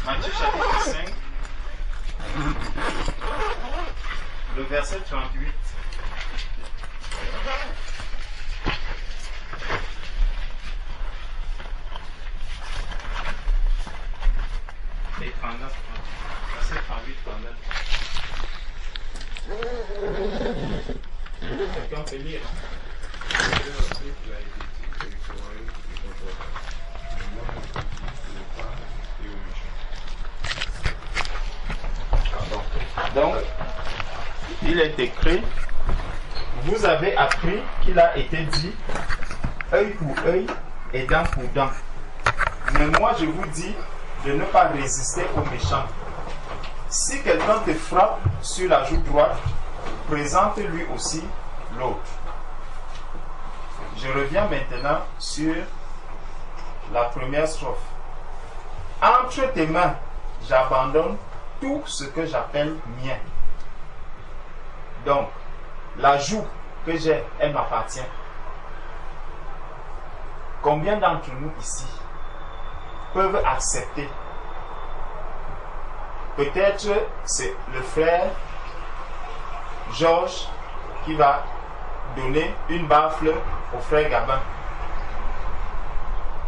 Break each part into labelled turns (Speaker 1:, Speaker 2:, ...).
Speaker 1: Matthieu chapitre 5, le verset 38. Et 39, verset 38, 39. Quelqu'un peut lire? Donc, il est écrit, vous avez appris qu'il a été dit, œil pour œil et dent pour dent. Mais moi je vous dis de ne pas résister aux méchants. Si quelqu'un te frappe sur la joue droite, présente-lui aussi l'autre. Je reviens maintenant sur la première strophe. Entre tes mains, j'abandonne tout ce que j'appelle mien. Donc, la joue que j'ai, elle m'appartient. Combien d'entre nous ici peuvent accepter? Peut-être c'est le frère Georges qui va donner une baffle au frère Gabin.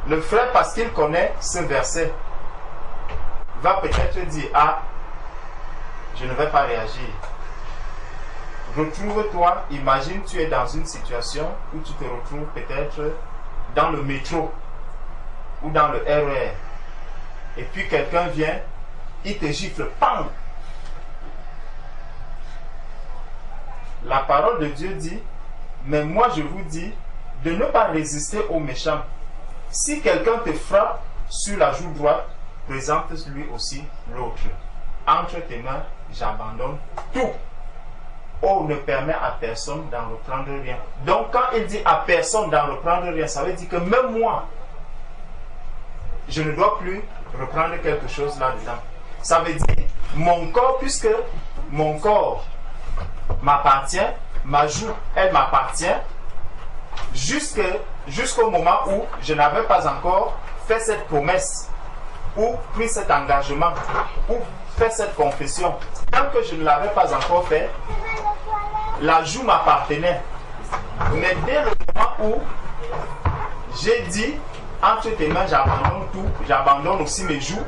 Speaker 1: Le frère, parce qu'il connaît ce verset, va peut-être dire, ah, je ne vais pas réagir. Retrouve-toi, imagine tu es dans une situation où tu te retrouves peut-être dans le métro ou dans le RER. Et puis quelqu'un vient, il te gifle, pam! La parole de Dieu dit, mais moi je vous dis de ne pas résister aux méchants. Si quelqu'un te frappe sur la joue droite, présente-lui aussi l'autre. Entre tes mains, j'abandonne tout. Oh, ne permet à personne d'en reprendre rien. Donc quand il dit à personne d'en reprendre rien, ça veut dire que même moi, je ne dois plus reprendre quelque chose là-dedans. Ça veut dire, mon corps, puisque mon corps m'appartient, ma joue, elle m'appartient, jusqu'au moment où je n'avais pas encore fait cette promesse, ou pris cet engagement, ou fait cette confession. Tant que je ne l'avais pas encore fait, la joue m'appartenait. Mais dès le moment où j'ai dit, entre tes mains, j'abandonne tout, j'abandonne aussi mes joues,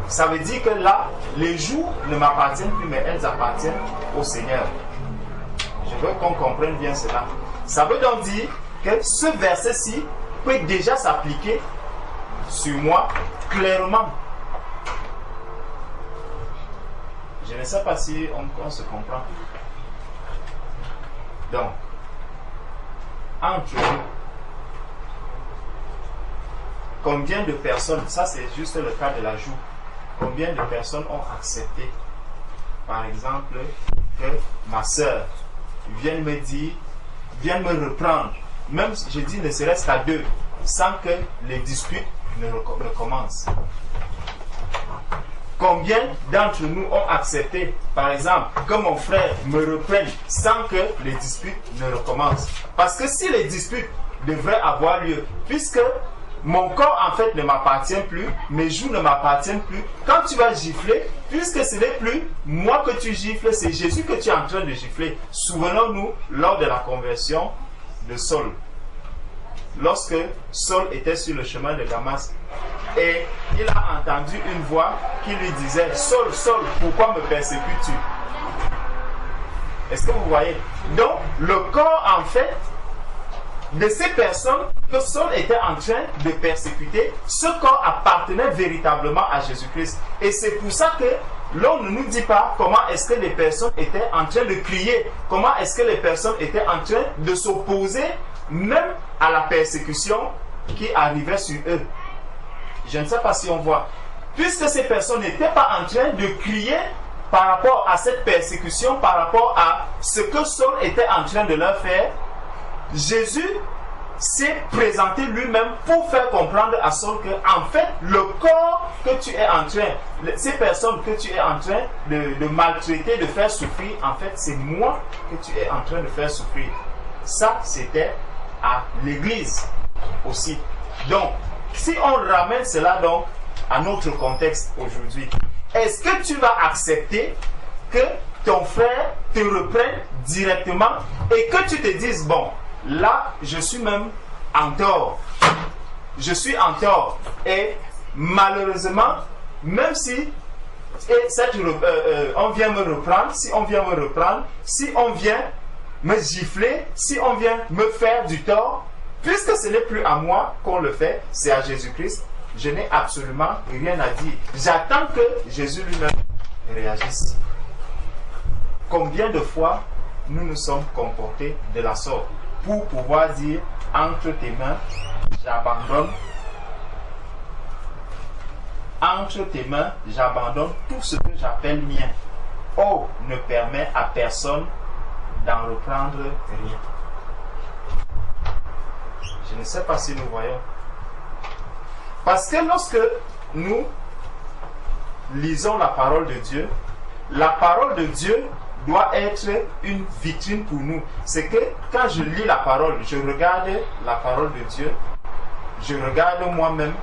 Speaker 1: ça veut dire que là, les joues ne m'appartiennent plus, mais elles appartiennent au Seigneur. Je veux qu'on comprenne bien cela. Ça veut donc dire que ce verset-ci peut déjà s'appliquer sur moi clairement. Je ne sais pas si on se comprend. Donc, entre nous, combien de personnes, ça c'est juste le cas de la joue, combien de personnes ont accepté, par exemple, que ma soeur vienne me dire, vienne me reprendre, même si je dis ne serait-ce qu'à deux, sans que les disputes ne recommencent. Combien d'entre nous ont accepté, par exemple, que mon frère me reprenne sans que les disputes ne recommencent? Parce que si les disputes devraient avoir lieu, puisque mon corps en fait ne m'appartient plus, mes joues ne m'appartiennent plus, quand tu vas gifler, puisque ce n'est plus moi que tu gifles, c'est Jésus que tu es en train de gifler. Souvenons-nous lors de la conversion de Saul. Lorsque Saul était sur le chemin de Damas, et il a entendu une voix qui lui disait, Saul, Saul, pourquoi me persécutes-tu? Est-ce que vous voyez? Donc, le corps en fait de ces personnes que Saul était en train de persécuter, ce corps appartenait véritablement à Jésus-Christ. Et c'est pour ça que l'on ne nous dit pas comment est-ce que les personnes étaient en train de crier, comment est-ce que les personnes étaient en train de s'opposer même à la persécution qui arrivait sur eux. Je ne sais pas si on voit. Puisque ces personnes n'étaient pas en train de crier par rapport à cette persécution, par rapport à ce que Saul était en train de leur faire, Jésus s'est présenté lui-même pour faire comprendre à Saul que, en fait, le corps que tu es en train, ces personnes que tu es en train de maltraiter, de faire souffrir, en fait, c'est moi que tu es en train de faire souffrir. Ça, c'était à l'église aussi. Donc, si on ramène cela donc à notre contexte aujourd'hui. Est-ce que tu vas accepter que ton frère te reprenne directement et que tu te dises, bon, là, je suis même en tort. Je suis en tort. Et malheureusement, même si on vient me reprendre, si on vient me gifler, si on vient me faire du tort, puisque ce n'est plus à moi qu'on le fait, c'est à Jésus-Christ, je n'ai absolument rien à dire. J'attends que Jésus lui-même réagisse. Combien de fois nous nous sommes comportés de la sorte pour pouvoir dire entre tes mains, j'abandonne. Entre tes mains, j'abandonne tout ce que j'appelle mien. Oh, ne permet à personne d'en reprendre rien. Je ne sais pas si nous voyons. Parce que lorsque nous lisons la parole de Dieu doit être une vitrine pour nous. C'est que quand je lis la parole, je regarde la parole de Dieu, je regarde moi-même,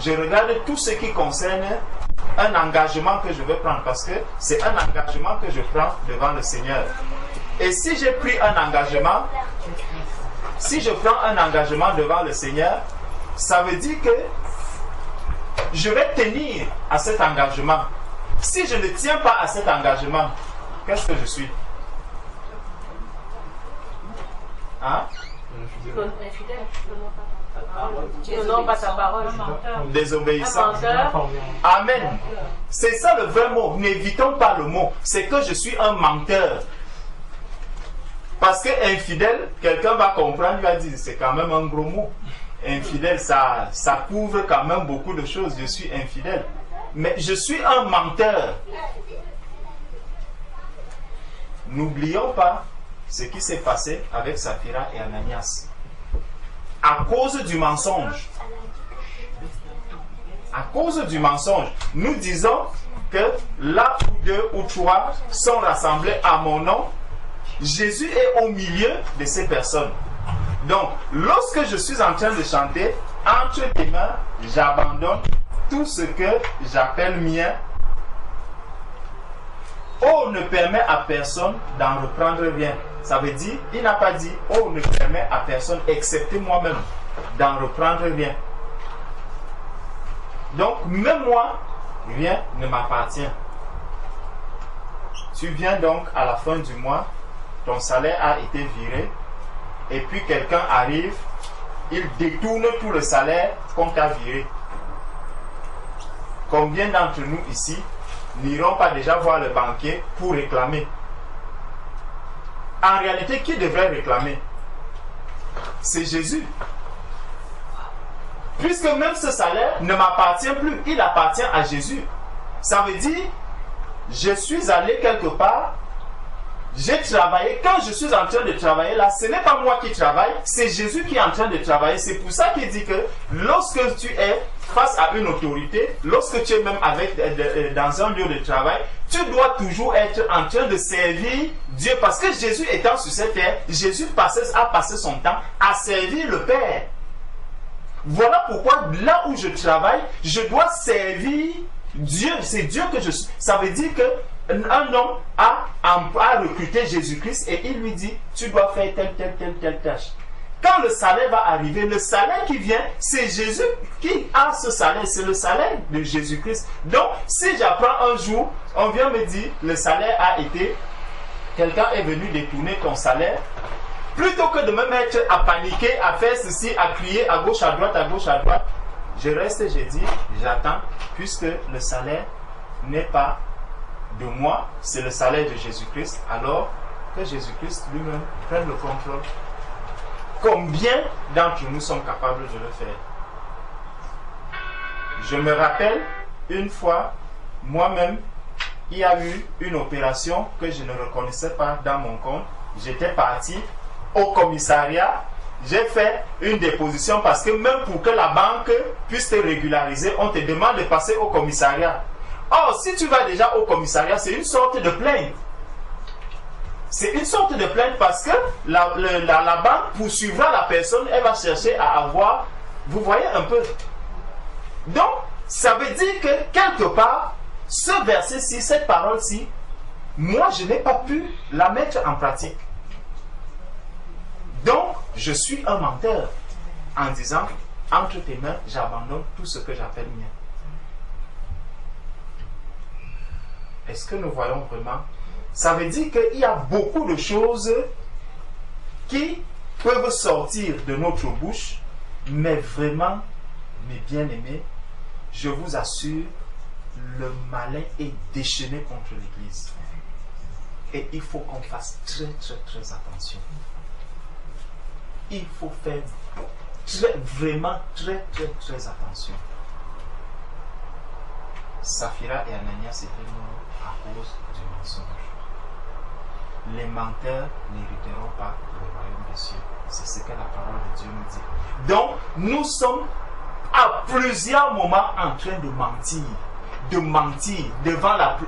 Speaker 1: je regarde tout ce qui concerne un engagement que je veux prendre, parce que c'est un engagement que je prends devant le Seigneur. Et si j'ai pris un engagement, si je prends un engagement devant le Seigneur, ça veut dire que je vais tenir à cet engagement. Si je ne tiens pas à cet engagement, qu'est-ce que je suis? Hein? Désobéissant. Amen. C'est ça le vrai mot. N'évitons pas le mot. C'est que je suis un menteur. Parce que infidèle, quelqu'un va comprendre, il va dire, c'est quand même un gros mot. Infidèle, ça couvre quand même beaucoup de choses. Je suis infidèle. Mais je suis un menteur. N'oublions pas ce qui s'est passé avec Saphira et Ananias. À cause du mensonge. À cause du mensonge. Nous disons que là où 2 ou 3 sont rassemblés à mon nom, Jésus est au milieu de ces personnes. Donc, lorsque je suis en train de chanter, entre tes mains, j'abandonne tout ce que j'appelle mien. Oh, ne permet à personne d'en reprendre rien. Ça veut dire, il n'a pas dit, oh, ne permet à personne, excepté moi-même, d'en reprendre rien. Donc, même moi, rien ne m'appartient. Tu viens donc à la fin du mois, ton salaire a été viré, et puis quelqu'un arrive, il détourne tout le salaire qu'on t'a viré. Combien d'entre nous ici n'iront pas déjà voir le banquier pour réclamer? En réalité, qui devrait réclamer? C'est Jésus. Puisque même ce salaire ne m'appartient plus, il appartient à Jésus. Ça veut dire, je suis allé quelque part, j'ai travaillé. Quand je suis en train de travailler là, ce n'est pas moi qui travaille, c'est Jésus qui est en train de travailler. C'est pour ça qu'il dit que lorsque tu es face à une autorité, lorsque tu es même dans un lieu de travail, tu dois toujours être en train de servir Dieu. Parce que Jésus étant sur cette terre, Jésus a passé son temps à servir le Père. Voilà pourquoi là où je travaille, je dois servir Dieu. C'est Dieu que je suis. Ça veut dire que un homme a recruté Jésus-Christ et il lui dit, tu dois faire telle tâche. Quand le salaire va arriver, le salaire qui vient, c'est Jésus qui a ce salaire, c'est le salaire de Jésus-Christ. Donc, si j'apprends un jour, on vient me dire, le salaire a été, quelqu'un est venu détourner ton salaire, plutôt que de me mettre à paniquer, à faire ceci, à crier à gauche, à droite, je reste, je dis, j'attends, puisque le salaire n'est pas de moi, c'est le salaire de Jésus-Christ, alors que Jésus-Christ lui-même prenne le contrôle. Combien d'entre nous sommes capables de le faire? Je me rappelle, une fois, moi-même, il y a eu une opération que je ne reconnaissais pas dans mon compte. J'étais parti au commissariat, j'ai fait une déposition parce que même pour que la banque puisse te régulariser, on te demande de passer au commissariat. Or, si tu vas déjà au commissariat, c'est une sorte de plainte. C'est une sorte de plainte parce que la banque poursuivra la personne, elle va chercher à avoir... Vous voyez un peu. Donc, Ça veut dire que quelque part, ce verset-ci, cette parole-ci, moi, je n'ai pas pu la mettre en pratique. Donc, je suis un menteur en disant, entre tes mains, j'abandonne tout ce que j'appelle mien. Est-ce que nous voyons vraiment? Ça veut dire qu'il y a beaucoup de choses qui peuvent sortir de notre bouche, mais vraiment, mes bien-aimés, je vous assure, le malin est déchaîné contre l'Église. Et il faut qu'on fasse très, très, très attention. Il faut faire vraiment très, très, très attention. Saphira et Ananias étaient morts à cause du mensonge. Les menteurs n'hériteront pas le royaume des cieux. C'est ce que la parole de Dieu nous dit. Donc, nous sommes à plusieurs moments en train de mentir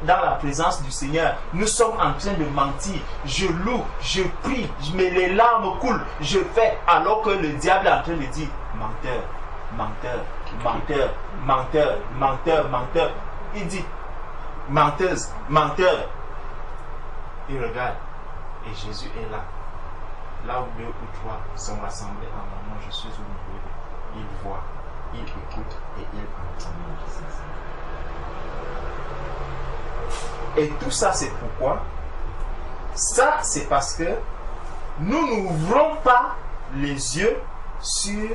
Speaker 1: dans la présence du Seigneur. Nous sommes en train de mentir. Je loue, je prie, mais les larmes coulent. Je fais alors que le diable est en train de dire menteur, menteur, menteur, menteur, menteur, menteur. Il dit menteuse, menteur. Il regarde et Jésus est là. Là où 2 ou 3 sont rassemblés en mon nom, je suis au milieu d'eux. Il voit, il écoute et il entend. Et tout ça, c'est pourquoi? Ça, c'est parce que nous n'ouvrons pas les yeux sur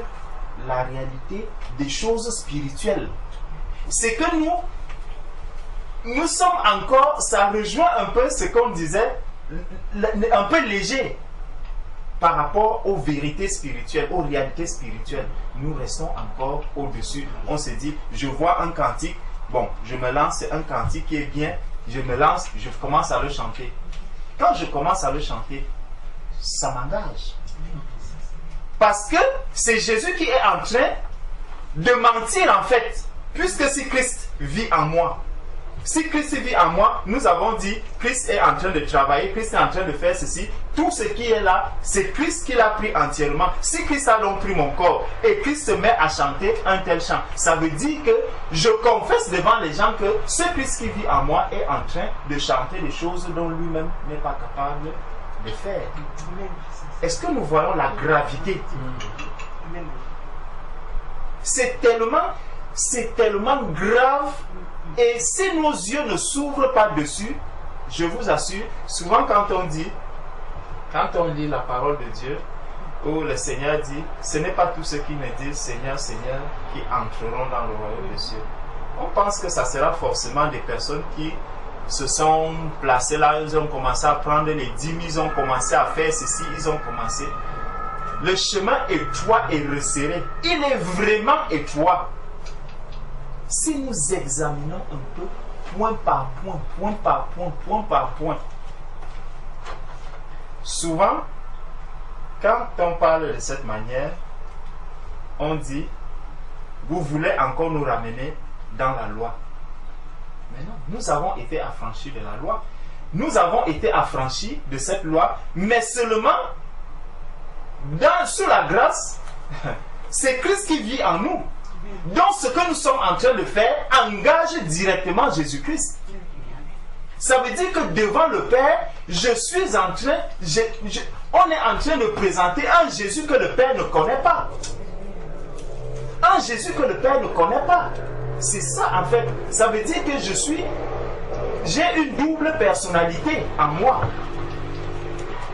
Speaker 1: la réalité des choses spirituelles. C'est que nous sommes encore, ça rejoint un peu ce qu'on disait, un peu léger par rapport aux vérités spirituelles, aux réalités spirituelles. Nous restons encore au-dessus. On se dit, je vois un cantique, bon, je me lance, c'est un cantique qui est bien, je me lance, je commence à le chanter. Quand je commence à le chanter, ça m'engage. Parce que c'est Jésus qui est en train de mentir en fait, puisque si Christ vit en moi, si Christ vit en moi, nous avons dit, Christ est en train de travailler, Christ est en train de faire ceci. Tout ce qui est là, c'est Christ qui l'a pris entièrement. Si Christ a donc pris mon corps et Christ se met à chanter un tel chant, ça veut dire que je confesse devant les gens que ce Christ qui vit en moi est en train de chanter des choses dont lui-même n'est pas capable de faire. Est-ce que nous voyons la gravité? C'est tellement grave. Et si nos yeux ne s'ouvrent pas dessus, je vous assure, souvent quand on lit la parole de Dieu, où le Seigneur dit, ce n'est pas tous ceux qui me disent Seigneur, Seigneur, qui entreront dans le royaume des cieux. On pense que ça sera forcément des personnes qui se sont placées là, ils ont commencé à prendre les dîmes, ils ont commencé à faire ceci, ils ont commencé. Le chemin étroit et resserré, il est vraiment étroit. Si nous examinons un peu, point par point, point par point, point par point, souvent, quand on parle de cette manière, on dit, vous voulez encore nous ramener dans la loi. Mais non, nous avons été affranchis de la loi. Nous avons été affranchis de cette loi, mais seulement sous la grâce, c'est Christ qui vit en nous. Donc ce que nous sommes en train de faire engage directement Jésus-Christ. Ça veut dire que devant le Père, je suis en train, on est en train de présenter un Jésus que le Père ne connaît pas. Un Jésus que le Père ne connaît pas. C'est ça en fait. Ça veut dire que j'ai une double personnalité en moi.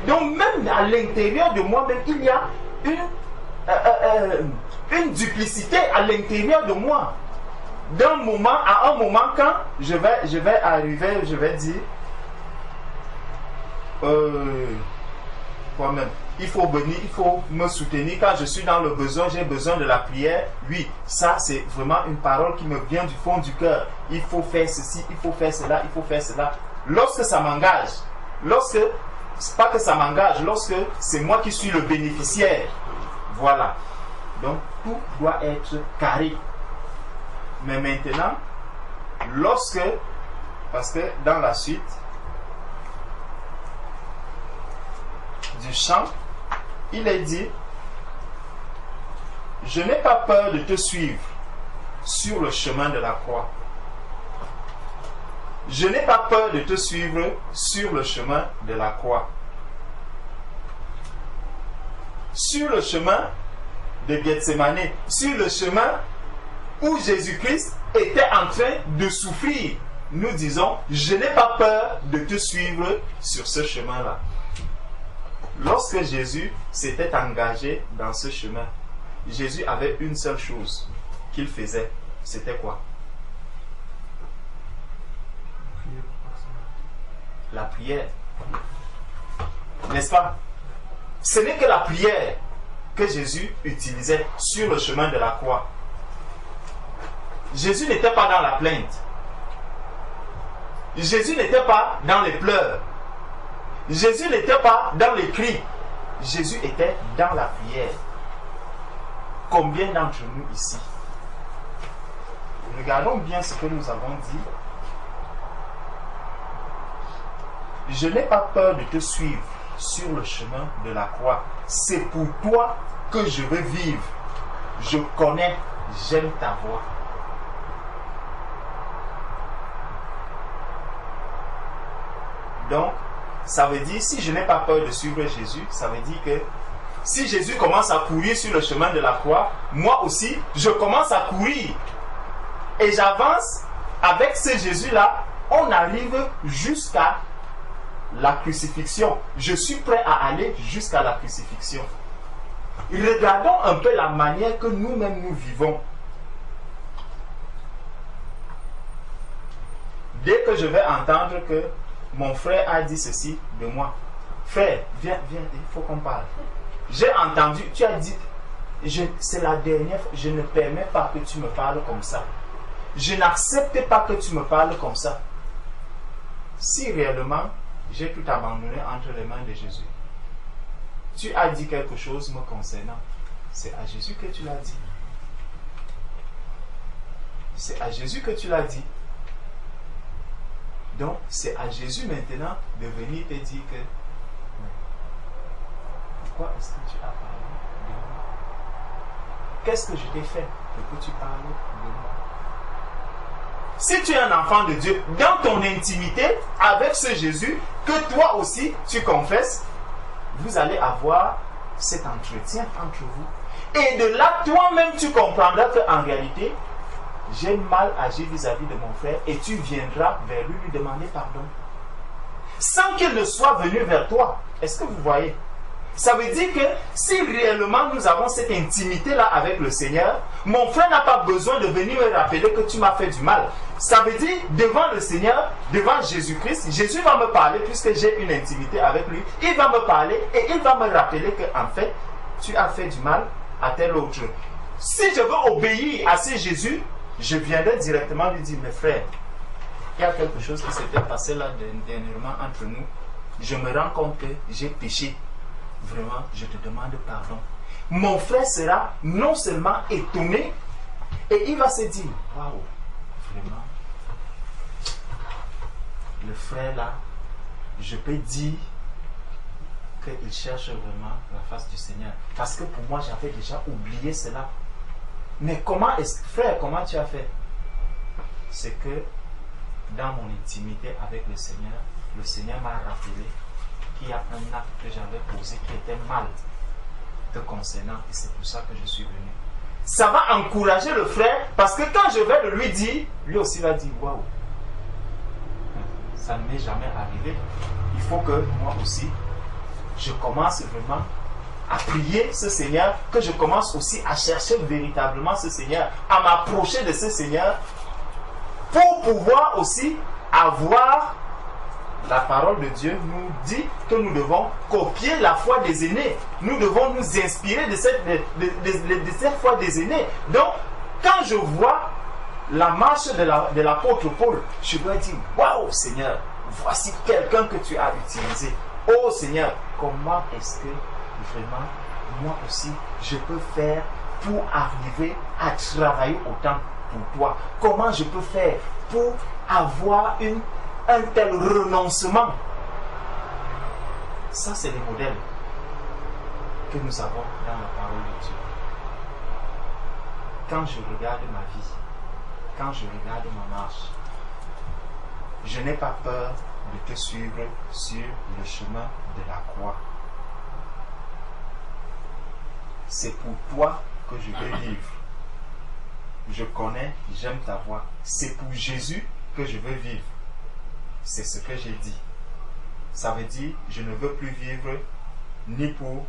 Speaker 1: Donc même à l'intérieur de moi-même, il y a une duplicité à l'intérieur de moi. D'un moment à un moment, quand je vais arriver, je vais dire moi-même, il faut venir, il faut me soutenir quand je suis dans le besoin, j'ai besoin de la prière. Oui, ça c'est vraiment une parole qui me vient du fond du cœur. Il faut faire ceci, il faut faire cela, il faut faire cela. Lorsque ça m'engage, c'est pas que ça m'engage, lorsque c'est moi qui suis le bénéficiaire, voilà. Donc tout doit être carré. Mais maintenant, parce que dans la suite du chant, il est dit, je n'ai pas peur de te suivre, sur le chemin de la croix. Je n'ai pas peur de te suivre sur le chemin de la croix. Sur le chemin de Gethsemane, sur le chemin où Jésus-Christ était en train de souffrir, nous disons, je n'ai pas peur de te suivre sur ce chemin-là. Lorsque Jésus s'était engagé dans ce chemin, Jésus avait une seule chose qu'il faisait. C'était quoi? La prière. N'est-ce pas? Ce n'est que la prière que Jésus utilisait sur le chemin de la croix. Jésus n'était pas dans la plainte. Jésus n'était pas dans les pleurs. Jésus n'était pas dans les cris. Jésus était dans la prière. Combien d'entre nous ici? Regardons bien ce que nous avons dit. Je n'ai pas peur de te suivre sur le chemin de la croix. C'est pour toi que je veux vivre. Je connais, j'aime ta voix. Donc, ça veut dire, si je n'ai pas peur de suivre Jésus, ça veut dire que si Jésus commence à courir sur le chemin de la croix, moi aussi, je commence à courir. Et j'avance avec ce Jésus-là, on arrive jusqu'à la crucifixion. Je suis prêt à aller jusqu'à la crucifixion. Regardons un peu la manière que nous-mêmes nous vivons. Dès que je vais entendre que mon frère a dit ceci de moi, frère, viens, il faut qu'on parle. J'ai entendu, tu as dit, c'est la dernière fois, je ne permets pas que tu me parles comme ça. Je n'accepte pas que tu me parles comme ça. Si réellement j'ai tout abandonné entre les mains de Jésus, tu as dit quelque chose me concernant, c'est à Jésus que tu l'as dit. C'est à Jésus que tu l'as dit. Donc, c'est à Jésus maintenant de venir te dire que pourquoi est-ce que tu as parlé de moi? Qu'est-ce que je t'ai fait pour que tu parles de moi? Si tu es un enfant de Dieu, dans ton intimité avec ce Jésus, que toi aussi tu confesses, vous allez avoir cet entretien entre vous. Et de là, toi-même, tu comprendras qu'en réalité, j'ai mal agi vis-à-vis de mon frère et tu viendras vers lui demander pardon. Sans qu'il ne soit venu vers toi. Est-ce que vous voyez? Ça veut dire que si réellement nous avons cette intimité-là avec le Seigneur, mon frère n'a pas besoin de venir me rappeler que tu m'as fait du mal. Ça veut dire, devant le Seigneur, devant Jésus-Christ, Jésus va me parler puisque j'ai une intimité avec lui. Il va me parler et il va me rappeler qu'en fait, tu as fait du mal à tel autre. Si je veux obéir à ce Jésus, je viendrai directement lui dire, mes frères, il y a quelque chose qui s'était passé là dernièrement entre nous. Je me rends compte que j'ai péché. Vraiment, je te demande pardon. Mon frère sera non seulement étonné, et il va se dire, waouh, vraiment, le frère là, je peux dire qu'il cherche vraiment la face du Seigneur. Parce que pour moi, j'avais déjà oublié cela. Mais comment est-ce, frère, comment tu as fait? C'est que dans mon intimité avec le Seigneur m'a rappelé qu'il y a un acte que j'avais posé qui était mal te concernant et c'est pour ça que je suis venu. Ça va encourager le frère parce que quand je vais le lui dire, lui aussi va dire waouh, ça ne m'est jamais arrivé. Il faut que moi aussi je commence vraiment à prier ce Seigneur, que je commence aussi à chercher véritablement ce Seigneur, à m'approcher de ce Seigneur pour pouvoir aussi avoir. La parole de Dieu nous dit que nous devons copier la foi des aînés. Nous devons nous inspirer de cette foi des aînés. Donc, quand je vois la marche de l'apôtre Paul, je dois dire, waouh Seigneur, voici quelqu'un que tu as utilisé. Oh Seigneur, comment est-ce que vraiment, moi aussi, je peux faire pour arriver à travailler autant pour toi? Comment je peux faire pour avoir un tel renoncement? Ça, c'est le modèle que nous avons dans la parole de Dieu. Quand je regarde ma vie, quand je regarde ma marche, je n'ai pas peur de te suivre sur le chemin de la croix. C'est pour toi que je vais vivre. Je connais, j'aime ta voix. C'est pour Jésus que je veux vivre. C'est ce que j'ai dit. Ça veut dire, je ne veux plus vivre ni pour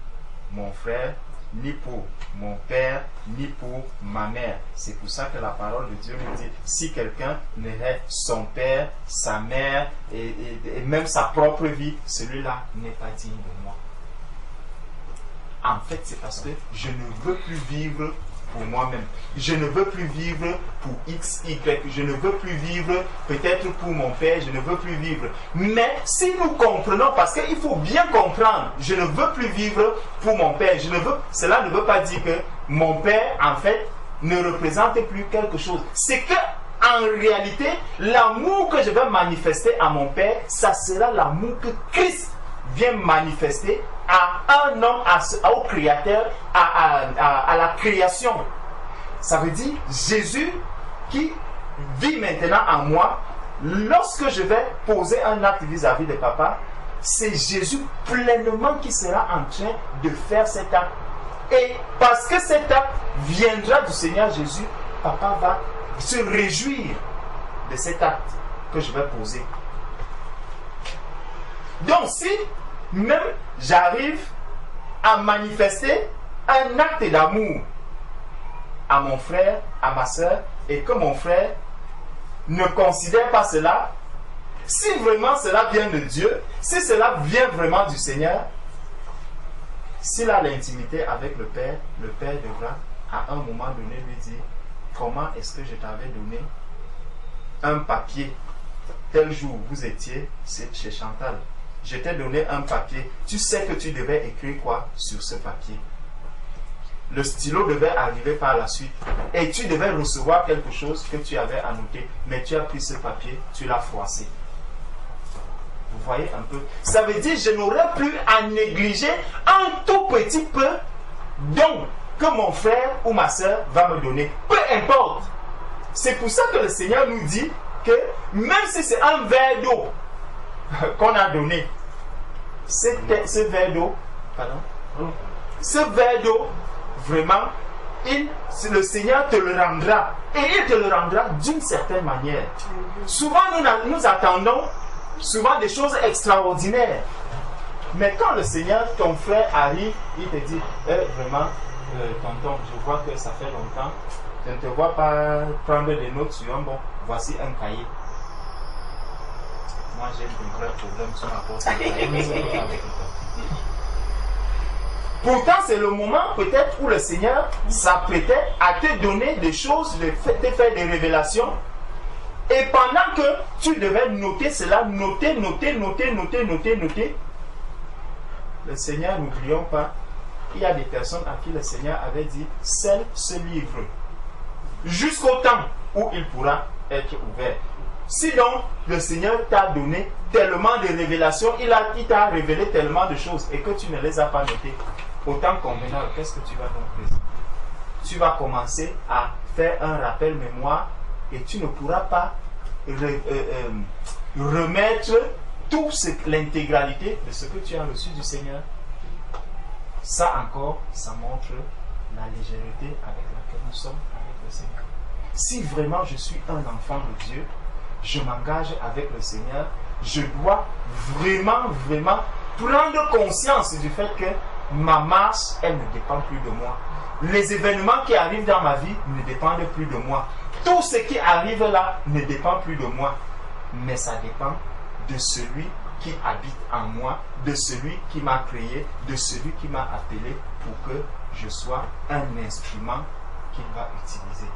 Speaker 1: mon frère, ni pour mon père, ni pour ma mère. C'est pour ça que la parole de Dieu nous dit, si quelqu'un n'aurait son père, sa mère et même sa propre vie, celui-là n'est pas digne de moi. En fait, c'est parce que je ne veux plus vivre pour moi-même. Je ne veux plus vivre pour X, Y. Je ne veux plus vivre peut-être pour mon père. Je ne veux plus vivre. Mais si nous comprenons, parce qu'il faut bien comprendre, je ne veux plus vivre pour mon père. Cela ne veut pas dire que mon père, en fait, ne représente plus quelque chose. C'est que, en réalité, l'amour que je vais manifester à mon père, ça sera l'amour que Christ vient manifester à un homme, au Créateur, à la création. Ça veut dire Jésus qui vit maintenant en moi. Lorsque je vais poser un acte vis-à-vis de papa, c'est Jésus pleinement qui sera en train de faire cet acte. Et parce que cet acte viendra du Seigneur Jésus, papa va se réjouir de cet acte que je vais poser. Donc si même j'arrive à manifester un acte d'amour à mon frère, à ma soeur, et que mon frère ne considère pas cela, si vraiment cela vient de Dieu, si cela vient vraiment du Seigneur, s'il a l'intimité avec le Père devra à un moment donné lui dire, comment est-ce que je t'avais donné un papier tel jour vous étiez chez Chantal, je t'ai donné un papier, tu sais que tu devais écrire quoi sur ce papier. Le stylo devait arriver par la suite et tu devais recevoir quelque chose que tu avais annoté, mais tu as pris ce papier, tu l'as froissé. Vous voyez un peu? Ça veut dire que je n'aurais plus à négliger un tout petit peu don que mon frère ou ma soeur va me donner. Peu importe. C'est pour ça que le Seigneur nous dit que même si c'est un verre d'eau qu'on a donné, ce verre d'eau, vraiment, le Seigneur te le rendra. Et il te le rendra d'une certaine manière. Souvent, nous attendons souvent des choses extraordinaires. Mais quand le Seigneur, ton frère, arrive, il te dit, vraiment, tonton, je vois que ça fait longtemps, je ne te vois pas prendre des notes sur un bon, voici un cahier. Moi, j'ai un vrai problème sur ma porte. Pourtant, c'est le moment peut-être où le Seigneur s'apprêtait à te donner des choses, te faire des révélations. Et pendant que tu devais noter cela, noter, le Seigneur, n'oublions pas, il y a des personnes à qui le Seigneur avait dit, scelle ce livre jusqu'au temps où il pourra être ouvert. Si donc le Seigneur t'a donné tellement de révélations, il t'a révélé tellement de choses et que tu ne les as pas notées, autant convenable, qu'est-ce que tu vas donc faire? Tu vas commencer à faire un rappel mémoire et tu ne pourras pas remettre l'intégralité de ce que tu as reçu du Seigneur. Ça encore, ça montre la légèreté avec laquelle nous sommes avec le Seigneur. Si vraiment je suis un enfant de Dieu, je m'engage avec le Seigneur, je dois vraiment prendre conscience du fait que ma marche, elle ne dépend plus de moi. Les événements qui arrivent dans ma vie ne dépendent plus de moi. Tout ce qui arrive là ne dépend plus de moi. Mais ça dépend de celui qui habite en moi, de celui qui m'a créé, de celui qui m'a appelé pour que je sois un instrument qu'il va utiliser.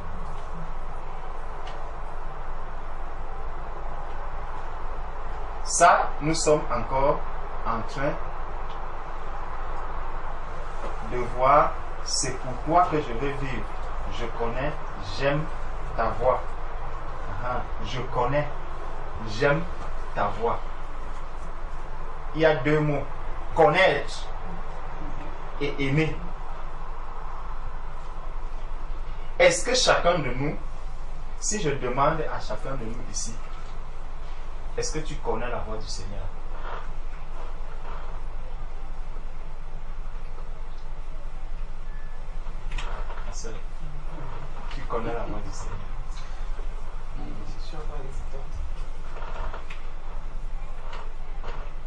Speaker 1: Ça, nous sommes encore en train de voir, c'est pour toi que je vais vivre. Je connais, j'aime ta voix. Je connais, j'aime ta voix. Il y a deux mots, connaître et aimer. Est-ce que chacun de nous Si je demande à chacun de nous ici, est-ce que tu connais la voix du Seigneur? Ma soeur, tu connais la voix du Seigneur?
Speaker 2: Je suis encore hésitante.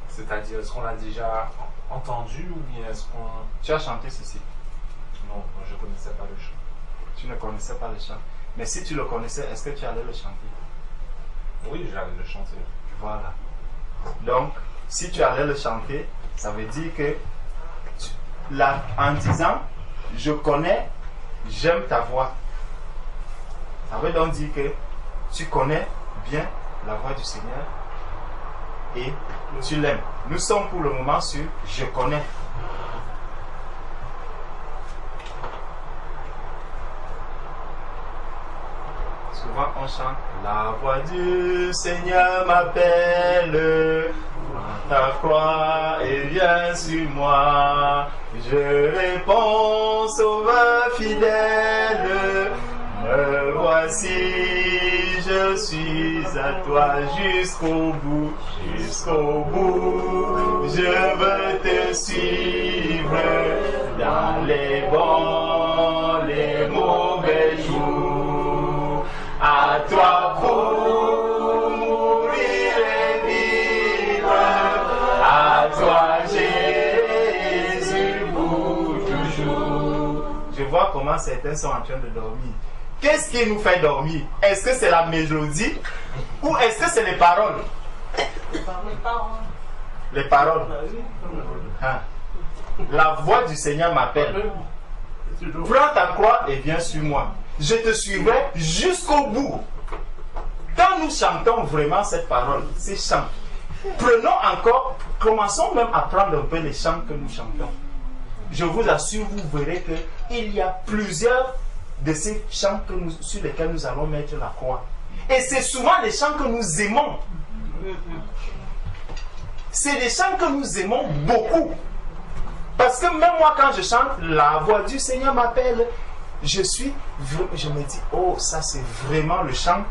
Speaker 2: C'est-à-dire, est-ce qu'on l'a déjà entendu ou bien est-ce qu'on...
Speaker 1: Tu as chanté ceci?
Speaker 2: Non, moi je ne connaissais pas le chant.
Speaker 1: Tu ne connaissais pas le chant. Mais si tu le connaissais, est-ce que tu allais le chanter?
Speaker 2: Oui, j'allais le chanter.
Speaker 1: Voilà. Donc, si tu allais le chanter, ça veut dire que en disant je connais, j'aime ta voix, ça veut donc dire que tu connais bien la voix du Seigneur et tu l'aimes. Nous sommes pour le moment sur je connais. Souvent on chante la voix du Seigneur m'appelle, prends ta croix et viens sur moi. Je réponds, Sauveur fidèle, me voici, je suis à toi jusqu'au bout, jusqu'au bout. Je veux te suivre dans les bons, les mauvais jours. À toi pour mourir et vivre, à toi Jésus pour toujours. Je vois comment certains sont en train de dormir. Qu'est-ce qui nous fait dormir? Est-ce que c'est la mélodie ou est-ce que c'est les paroles? Les paroles. Hein? La voix du Seigneur m'appelle. Prends ta croix et viens sur moi. Je te suivrai jusqu'au bout. Quand nous chantons vraiment cette parole, ces chants, prenons encore, commençons même à prendre un peu les chants que nous chantons. Je vous assure, vous verrez qu'il y a plusieurs de ces chants sur lesquels nous allons mettre la croix. Et c'est souvent les chants que nous aimons. C'est des chants que nous aimons beaucoup. Parce que même moi, quand je chante, la voix du Seigneur m'appelle, je me dis, oh, ça c'est vraiment le chant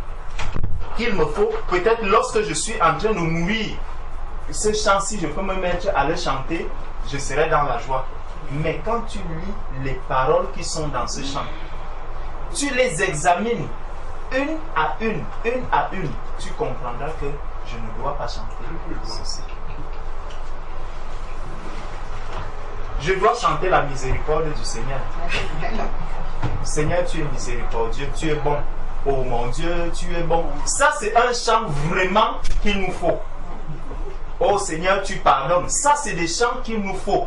Speaker 1: qu'il me faut. Peut-être lorsque je suis en train de mourir, ce chant, si je peux me mettre à le chanter, je serai dans la joie. Mais quand tu lis les paroles qui sont dans ce chant, tu les examines une à une, tu comprendras que je ne dois pas chanter ceci. Je dois chanter la miséricorde du Seigneur. Seigneur, tu es miséricordieux, tu es bon. Oh mon Dieu, tu es bon. Ça, c'est un chant vraiment qu'il nous faut. Oh Seigneur, tu pardonnes. Ça, c'est des chants qu'il nous faut.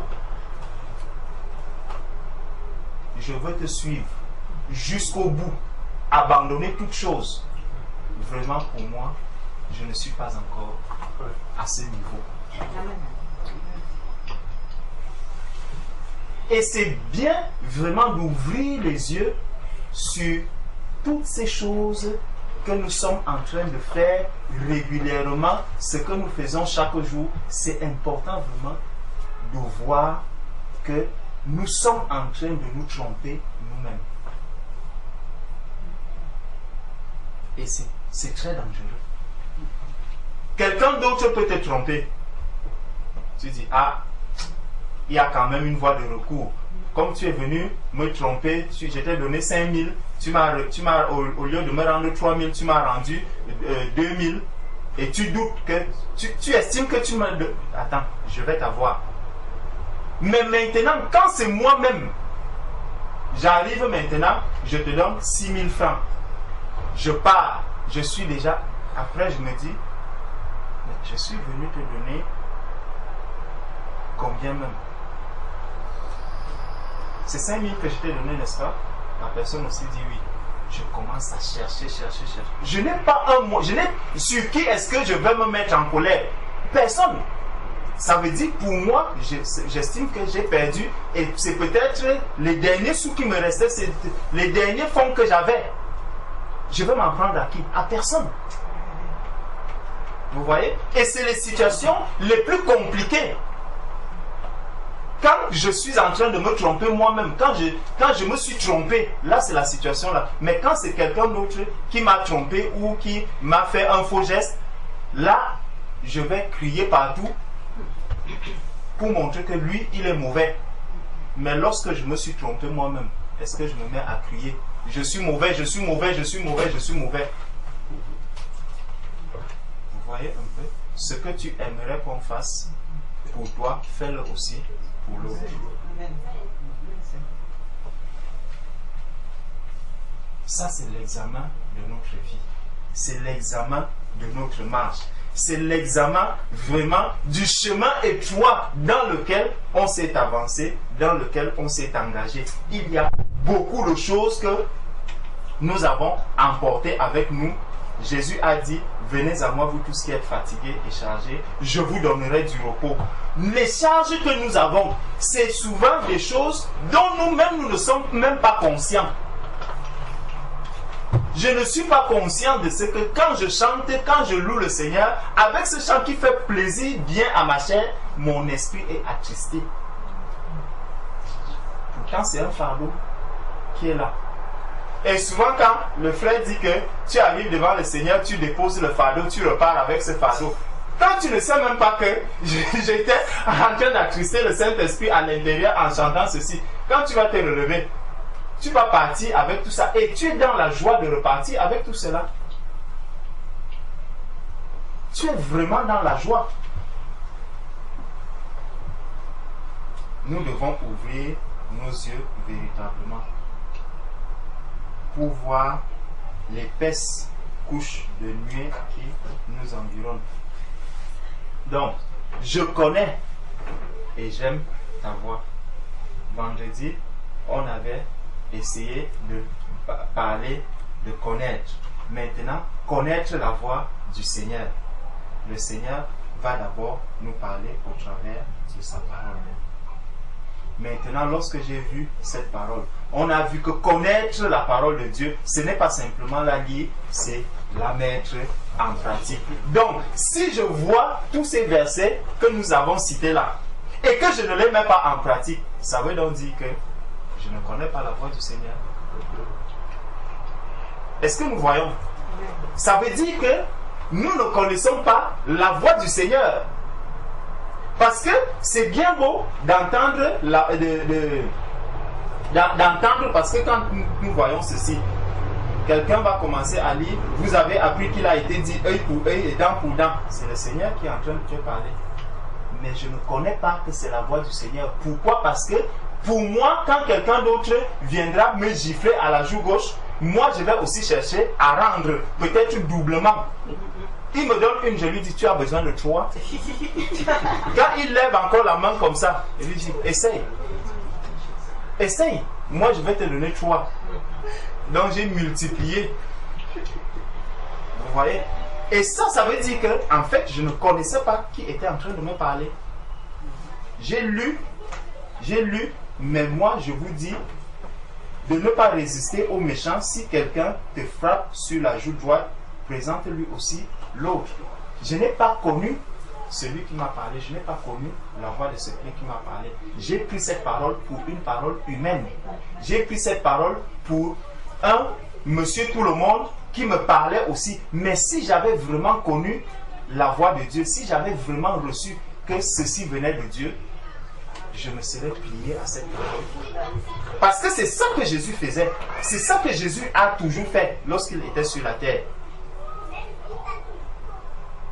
Speaker 1: Je veux te suivre jusqu'au bout. Abandonner toute chose. Vraiment, pour moi, je ne suis pas encore à ce niveau. Et c'est bien vraiment d'ouvrir les yeux sur toutes ces choses que nous sommes en train de faire régulièrement, ce que nous faisons chaque jour. C'est important vraiment de voir que nous sommes en train de nous tromper nous-mêmes. Et c'est très dangereux. Quelqu'un d'autre peut te tromper. Tu dis, ah, il y a quand même une voie de recours. Comme tu es venu me tromper, je t'ai donné 5 000, au lieu de me rendre 3 000, tu m'as rendu 2 000, et tu doutes que, tu estimes que tu m'as... Attends, je vais t'avoir. Mais maintenant, quand c'est moi-même, j'arrive maintenant, je te donne 6 000 francs. Je pars, je suis déjà... Après, je me dis, je suis venu te donner combien même? C'est 5 000 que je t'ai donné, n'est-ce pas? La personne aussi dit oui. Je commence à chercher. Je n'ai pas un mot. Sur qui est-ce que je vais me mettre en colère? Personne. Ça veut dire pour moi, j'estime que j'ai perdu. Et c'est peut-être les derniers sous qui me restaient, c'est les derniers fonds que j'avais. Je vais m'en prendre à qui? À personne. Vous voyez? Et c'est les situations les plus compliquées. quand je suis en train de me tromper moi-même, quand je me suis trompé, là c'est la situation là. Mais quand c'est quelqu'un d'autre qui m'a trompé ou qui m'a fait un faux geste, là je vais crier partout pour montrer que lui il est mauvais. Mais lorsque je me suis trompé moi-même, est-ce que je me mets à crier je suis mauvais, je suis mauvais, je suis mauvais, je suis mauvais? Vous voyez un peu? Ce que tu aimerais qu'on fasse pour toi, fais-le aussi pour l'autre. Ça, c'est l'examen de notre vie. C'est l'examen de notre marche. C'est l'examen vraiment du chemin étroit dans lequel on s'est avancé, dans lequel on s'est engagé. Il y a beaucoup de choses que nous avons emportées avec nous. Jésus a dit, venez à moi vous tous qui êtes fatigués et chargés, je vous donnerai du repos. Les charges que nous avons, c'est souvent des choses dont nous-mêmes nous ne sommes même pas conscients. Je ne suis pas conscient de ce que quand je chante, quand je loue le Seigneur, avec ce chant qui fait plaisir bien à ma chair, mon esprit est attristé. Pourtant, c'est un fardeau qui est là. Et souvent, quand le frère dit que tu arrives devant le Seigneur, tu déposes le fardeau, tu repars avec ce fardeau. Quand tu ne sais même pas que j'étais en train d'attrister le Saint-Esprit à l'intérieur en chantant ceci, quand tu vas te relever, tu vas partir avec tout ça et tu es dans la joie de repartir avec tout cela. Tu es vraiment dans la joie. Nous devons ouvrir nos yeux véritablement pour voir l'épaisse couche de nuée qui nous environne. Donc, je connais et j'aime ta voix. Vendredi, on avait essayé de parler de connaître. Maintenant, connaître la voix du Seigneur. Le Seigneur va d'abord nous parler au travers de sa parole. Maintenant, lorsque j'ai vu cette parole, on a vu que connaître la parole de Dieu, ce n'est pas simplement la lire, c'est la mettre en pratique. Donc, si je vois tous ces versets que nous avons cités là, et que je ne les mets pas en pratique, ça veut donc dire que je ne connais pas la voix du Seigneur. Est-ce que nous voyons? Ça veut dire que nous ne connaissons pas la voix du Seigneur. Parce que c'est bien beau d'entendre, d'entendre, parce que quand nous voyons ceci, quelqu'un va commencer à lire, vous avez appris qu'il a été dit œil pour œil et dent pour dent. C'est le Seigneur qui est en train de te parler. Mais je ne connais pas que c'est la voix du Seigneur. Pourquoi? Parce que pour moi, quand quelqu'un d'autre viendra me gifler à la joue gauche, moi je vais aussi chercher à rendre, peut-être doublement. Il me donne une, je lui dis, tu as besoin de 3. Quand il lève encore la main comme ça, je lui dis, essaye. Essaye. Moi, je vais te donner 3. Donc, j'ai multiplié. Vous voyez? Et ça veut dire que, en fait, je ne connaissais pas qui était en train de me parler. J'ai lu, mais moi, je vous dis de ne pas résister aux méchants. Si quelqu'un te frappe sur la joue droite, présente-lui aussi l'autre. Je n'ai pas connu celui qui m'a parlé, je n'ai pas connu la voix de celui qui m'a parlé. J'ai pris cette parole pour une parole humaine. J'ai pris cette parole pour un monsieur tout le monde qui me parlait aussi. Mais si j'avais vraiment connu la voix de Dieu, si j'avais vraiment reçu que ceci venait de Dieu, je me serais plié à cette parole. Parce que c'est ça que Jésus faisait. C'est ça que Jésus a toujours fait lorsqu'il était sur la terre.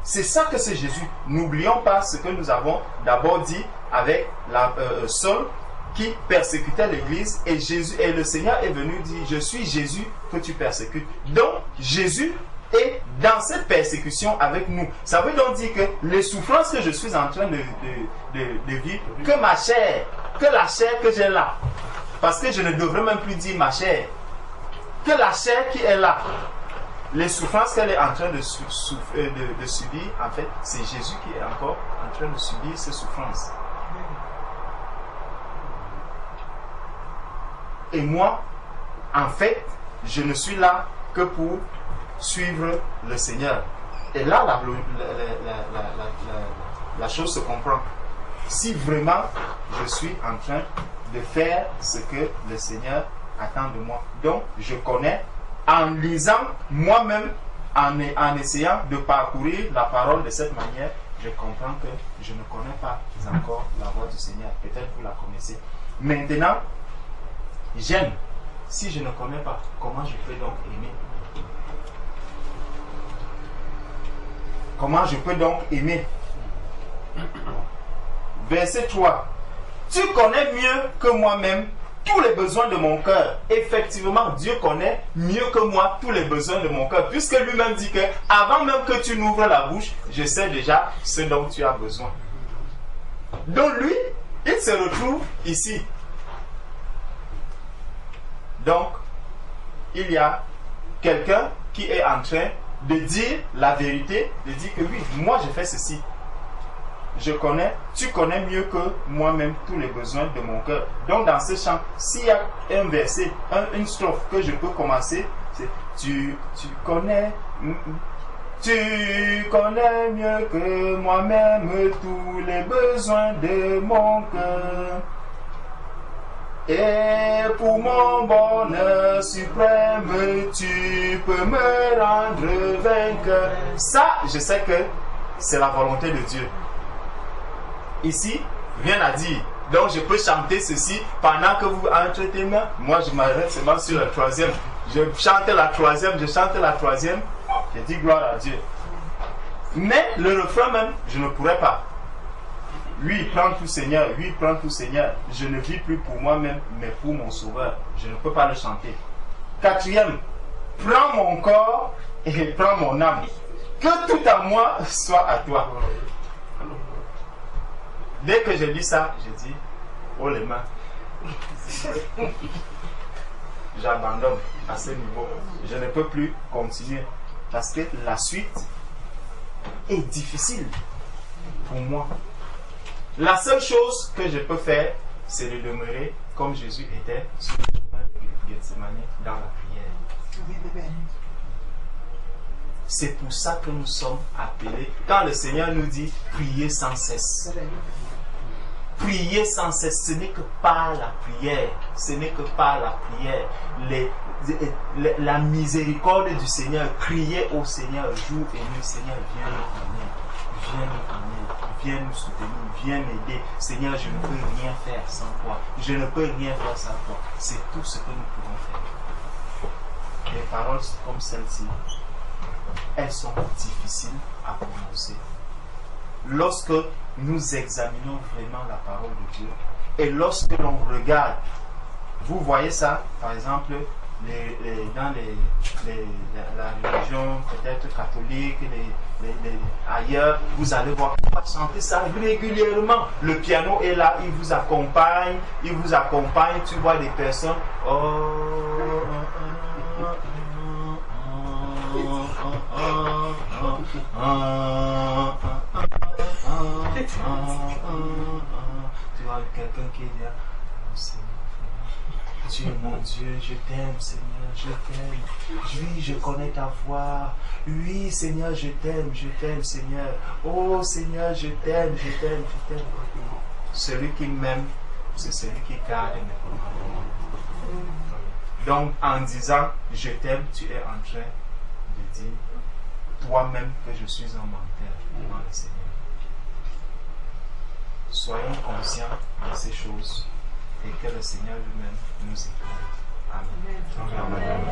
Speaker 1: C'est ça que c'est Jésus. N'oublions pas ce que nous avons d'abord dit avec Saul qui persécutait l'Église et le Seigneur est venu dire, je suis Jésus que tu persécutes. Donc Jésus est dans cette persécution avec nous. Ça veut donc dire que les souffrances que je suis en train de vivre, que ma chair, que la chair que j'ai là, parce que je ne devrais même plus dire ma chair, que la chair qui est là, les souffrances qu'elle est en train de subir, en fait, c'est Jésus qui est encore en train de subir ces souffrances. Et moi, en fait, je ne suis là que pour suivre le Seigneur. Et là, la chose se comprend. Si vraiment je suis en train de faire ce que le Seigneur attend de moi. Donc, je connais en lisant moi-même, en essayant de parcourir la parole de cette manière, je comprends que je ne connais pas encore la voix du Seigneur. Peut-être vous la connaissez. Maintenant, j'aime. Si je ne connais pas, comment je peux donc aimer? Comment je peux donc aimer? Verset 3. Tu connais mieux que moi-même tous les besoins de mon cœur. Effectivement, Dieu connaît mieux que moi tous les besoins de mon cœur, puisque lui-même dit que avant même que tu n'ouvres la bouche, je sais déjà ce dont tu as besoin. Donc lui, il se retrouve ici. Donc, il y a quelqu'un qui est en train de dire la vérité, de dire que oui, moi je fais ceci. Je connais, tu connais mieux que moi-même tous les besoins de mon cœur. Donc dans ce chant, s'il y a un verset, une strophe que je peux commencer, c'est tu connais mieux que moi-même tous les besoins de mon cœur. Et pour mon bonheur suprême, tu peux me rendre vainqueur. Ça, je sais que c'est la volonté de Dieu. Ici, rien à dire. Donc je peux chanter ceci pendant que vous entre tes mains. Moi je m'arrête seulement sur la troisième. Je chante la troisième, Je dis gloire à Dieu. Mais le refrain même, je ne pourrais pas. Oui, prends tout Seigneur, oui, prends tout Seigneur. Je ne vis plus pour moi-même, mais pour mon Sauveur. Je ne peux pas le chanter. Quatrième, prends mon corps et prends mon âme. Que tout à moi soit à toi. Dès que je lis ça, je dis, oh les mains. J'abandonne à ce niveau. Je ne peux plus continuer. Parce que la suite est difficile pour moi. La seule chose que je peux faire, c'est de demeurer comme Jésus était sur le chemin de Gethsemane dans la prière. C'est pour ça que nous sommes appelés. Quand le Seigneur nous dit priez sans cesse. Prier sans cesse, ce n'est que par la prière. Ce n'est que par la prière. La miséricorde du Seigneur. Criez au Seigneur jour et nuit. Seigneur, viens nous connaître. Viens nous connaître. Viens nous soutenir. Viens m'aider. Seigneur, je ne peux rien faire sans toi. Je ne peux rien faire sans toi. C'est tout ce que nous pouvons faire. Des paroles comme celle-ci, elles sont difficiles à prononcer. Lorsque nous examinons vraiment la parole de Dieu et lorsque l'on regarde, vous voyez ça, par exemple, dans la religion peut-être catholique, ailleurs, vous allez voir, on va chanter ça régulièrement. Le piano est là, il vous accompagne, tu vois des personnes, tu vois quelqu'un qui dit, oh Seigneur, tu es mon Dieu, je t'aime Seigneur, je t'aime. Oui, je connais ta voix. Oui Seigneur, je t'aime Seigneur. Oh Seigneur, je t'aime. Celui qui m'aime, c'est celui qui garde mes commandements. Donc en disant je t'aime, tu es en train de dire toi-même que je suis un menteur devant le Seigneur. Soyons conscients de ces choses et que le Seigneur lui-même nous éclaire. Amen. Amen.